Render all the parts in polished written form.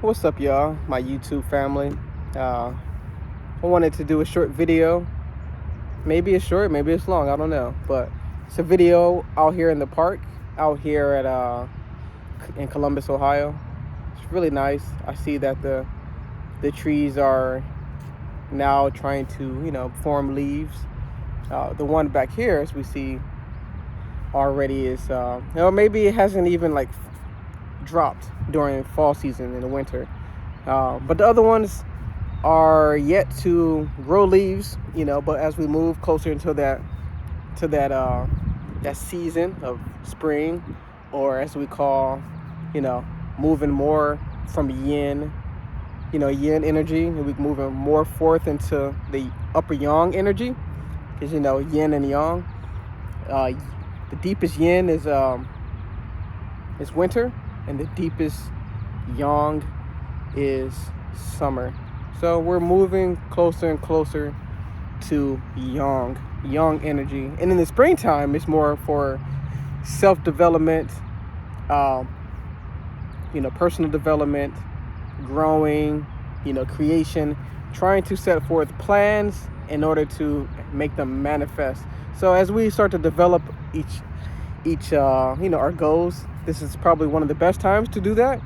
What's up, y'all? My YouTube family. I wanted to do a short video. Maybe it's short, maybe it's long, I don't know. But it's a video out here in the park, out here at in Columbus, Ohio. It's really nice. I see that the trees are now trying to, form leaves. The one back here, as we see already, is maybe it hasn't even dropped during fall season in the winter, but the other ones are yet to grow leaves, but as we move closer into that season of spring, or as we call, moving more from yin energy, and we're moving more forth into the upper yang energy, because yin and yang, the deepest yin is winter, and the deepest yang is summer. So we're moving closer and closer to yang energy. And in the springtime, it's more for self-development, personal development, growing, creation, trying to set forth plans in order to make them manifest. So as we start to develop each our goals, this is probably one of the best times to do that,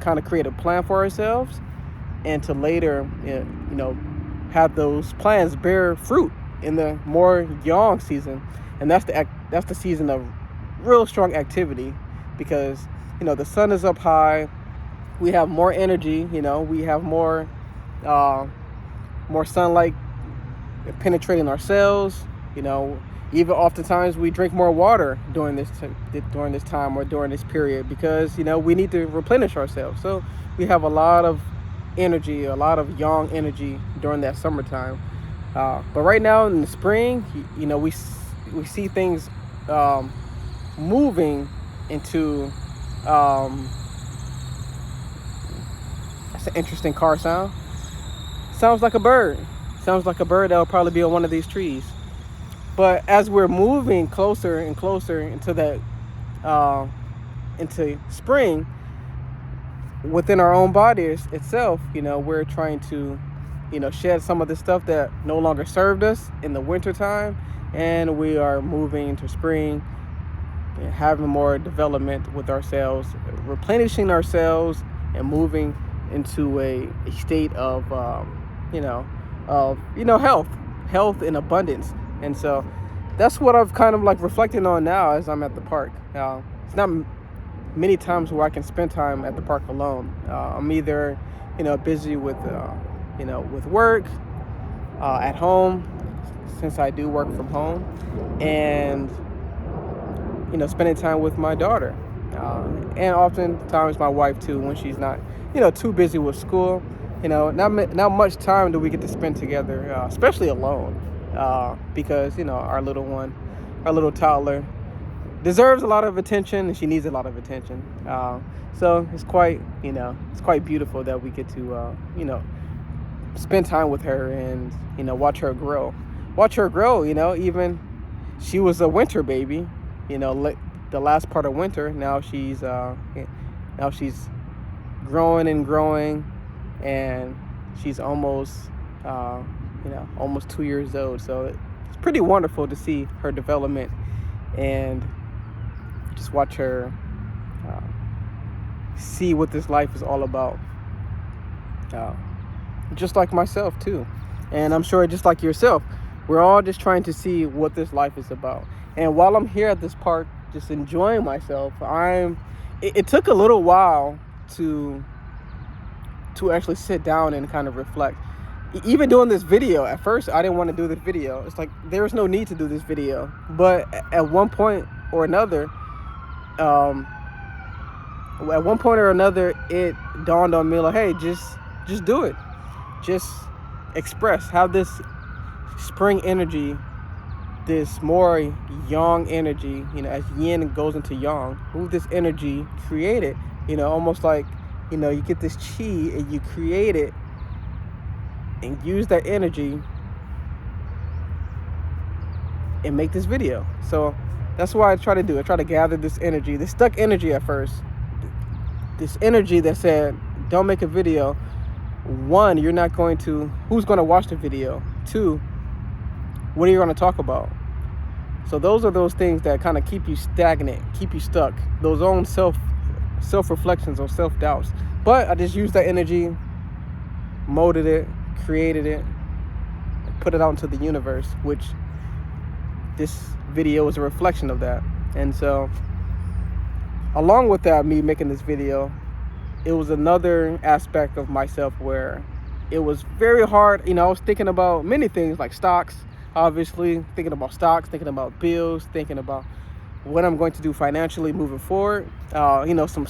kind of create a plan for ourselves, and to later, have those plans bear fruit in the more yang season. And that's the season of real strong activity, because, the sun is up high, we have more energy, we have more sunlight penetrating our cells, even oftentimes we drink more water during this time or during this period, because we need to replenish ourselves. So we have a lot of energy, a lot of yang energy during that summertime. But right now in the spring, we see things moving into. That's an interesting car sound. Sounds like a bird. Sounds like a bird that will probably be on one of these trees. But as we're moving closer and closer into into spring, within our own bodies itself, we're trying to, shed some of the stuff that no longer served us in the winter time, and we are moving into spring, having more development with ourselves, replenishing ourselves, and moving into a state of, health and abundance. And so that's what I've kind of reflecting on now as I'm at the park. It's not many times where I can spend time at the park alone. I'm either, busy with, with work, at home, since I do work from home, and, spending time with my daughter. And oftentimes my wife too, when she's not, too busy with school. Not much time do we get to spend together, especially alone. Because our little toddler deserves a lot of attention, and she needs a lot of attention. So it's quite beautiful that we get to spend time with her and watch her grow. Even she was a winter baby, the last part of winter. Now she's growing and growing, and she's almost 2 years old. So it's pretty wonderful to see her development and just watch her see what this life is all about. Just like myself too, and I'm sure just like yourself, we're all just trying to see what this life is about. And while I'm here at this park, just enjoying myself, it took a little while to actually sit down and kind of reflect. Even doing this video, at first I didn't want to do this video. It's like there was no need to do this video, but at one point or another, it dawned on me, hey, just do it. Just express, have this spring energy, this more yang energy, as yin goes into yang, move this energy, create it, almost like, you get this chi and you create it and use that energy and make this video. So that's what I try to do. I try to gather this energy, this stuck energy at first, this energy that said, don't make a video, one, you're not going to, who's going to watch the video? Two, what are you going to talk about? So those are those things that kind of keep you stagnant, keep you stuck, those own self-reflections or self-doubts. But I just used that energy, molded it, created it, and put it out into the universe, which this video is a reflection of that. And so along with that, me making this video, it was another aspect of myself where it was very hard. I was thinking about many things like stocks, obviously, thinking about stocks, thinking about bills, thinking about what I'm going to do financially moving forward. Some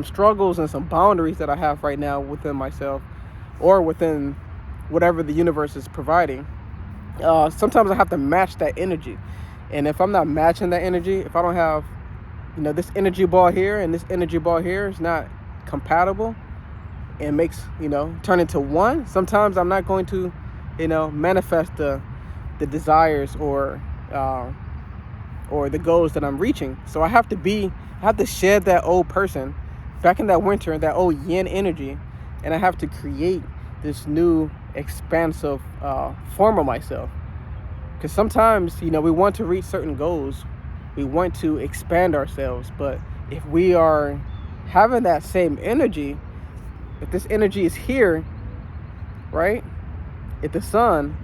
struggles and some boundaries that I have right now within myself or within whatever the universe is providing. Sometimes I have to match that energy. And if I'm not matching that energy, if I don't have, this energy ball here and this energy ball here is not compatible and makes, turn into one, sometimes I'm not going to, manifest the desires or the goals that I'm reaching. So I have to shed that old person back in that winter, that old yin energy, and I have to create this new expansive form of myself. Because sometimes, we want to reach certain goals, we want to expand ourselves, but if we are having that same energy, if this energy is here, right? If the sun,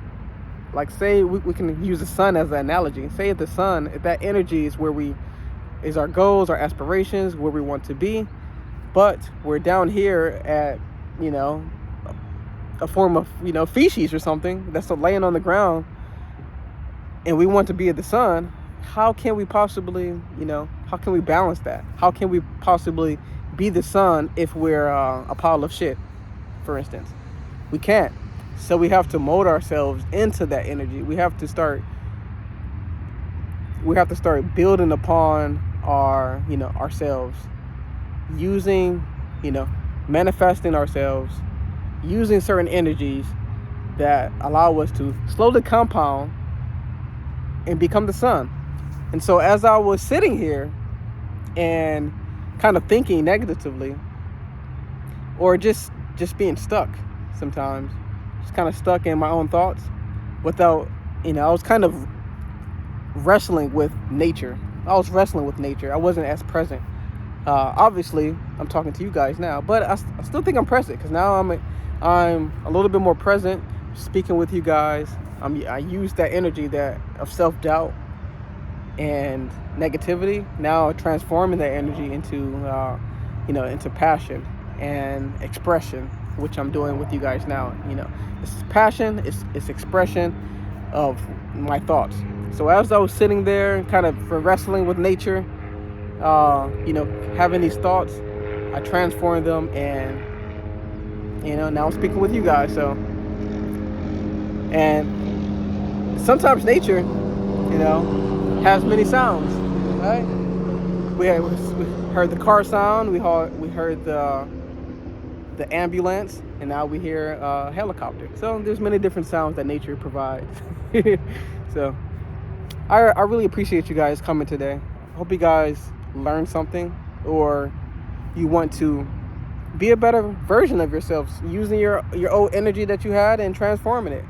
like say we can use the sun as an analogy. Say if the sun, if that energy is is our goals, our aspirations, where we want to be, but we're down here at, a form of, feces or something that's laying on the ground, and we want to be at the sun, how can we possibly, how can we balance that? How can we possibly be the sun if we're a pile of shit, for instance? We can't. So we have to mold ourselves into that energy. We have to start building upon our, ourselves, using, manifesting ourselves, using certain energies that allow us to slowly compound and become the sun. And so as I was sitting here and kind of thinking negatively, or just being stuck sometimes, just kind of stuck in my own thoughts without, I was kind of wrestling with nature. I wasn't as present. Obviously, I'm talking to you guys now, but I still think I'm present, because now I'm a little bit more present speaking with you guys. I use that energy of self-doubt and negativity, now transforming that energy into passion and expression, which I'm doing with you guys now. This is passion, it's expression of my thoughts. So as I was sitting there kind of wrestling with nature, having these thoughts, I transformed them, and now I'm speaking with you guys. So, and sometimes nature, has many sounds, right? We heard the car sound, we heard the ambulance, and now we hear a helicopter. So there's many different sounds that nature provides. So I really appreciate you guys coming today. Hope you guys learned something, or you want to be a better version of yourselves, using your old energy that you had and transforming it.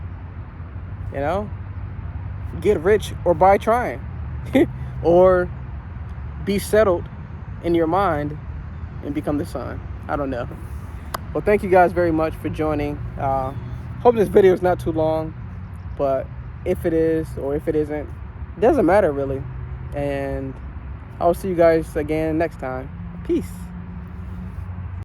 Get rich or by trying. Or be settled in your mind and become the sun. I don't know. Well, thank you guys very much for joining. Hope this video is not too long, but if it is or if it isn't, it doesn't matter really. And I'll see you guys again next time. Peace.